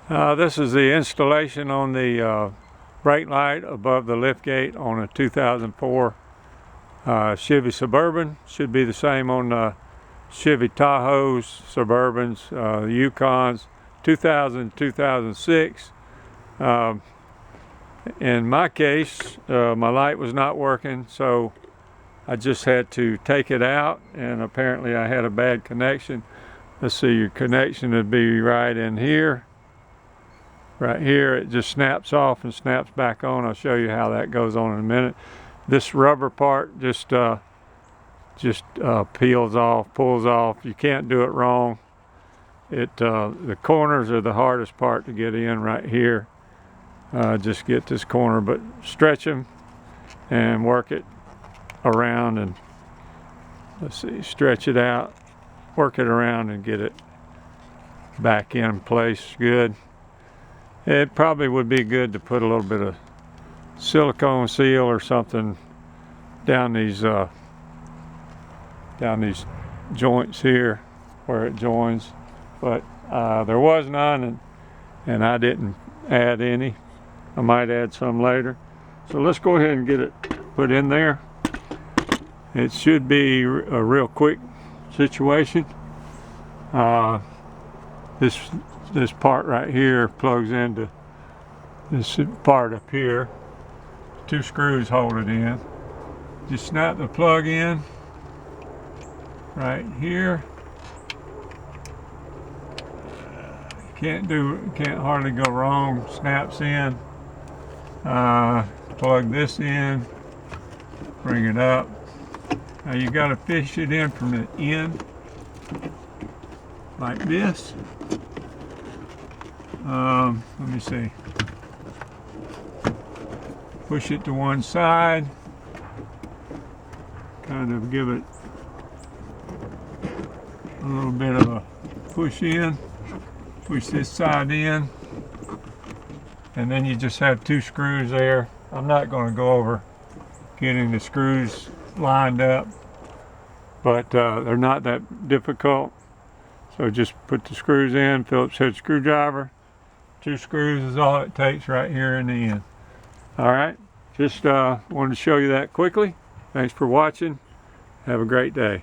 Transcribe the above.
This is the installation on the brake light above the liftgate on a 2004 Chevy Suburban. Should be the same on the Chevy Tahoes, Suburbans, Yukons, 2000, 2006. In my case, my light was not working, so I just had to take it out, and apparently I had a bad connection. Let's see, your connection would be right in here. Right here, it just snaps off and snaps back on. I'll show you how that goes on in a minute. This rubber part just peels off, pulls off. You can't do it wrong. The corners are the hardest part to get in right here. Just get this corner, but stretch them and work it around, and let's see, stretch it out, work it around and get it back in place good. It probably would be good to put a little bit of silicone seal or something down these joints here where it joins, but there was none, and I didn't add any. I might add some later. So let's go ahead and get it put in there. It should be a real quick situation. This part right here plugs into this part up here. 2 screws hold it in. Just snap the plug in right here. Can't hardly go wrong. Snaps in. Plug this in. Bring it up. Now you got to fish it in from the end, like this. Let me see. Push it to one side. Kind of give it a little bit of a push in. Push this side in. And then you just have 2 screws there. I'm not going to go over getting the screws lined up, but they're not that difficult. So just put the screws in, Phillips head screwdriver. 2 screws is all it takes right here in the end. All right, just wanted to show you that quickly. Thanks for watching. Have a great day.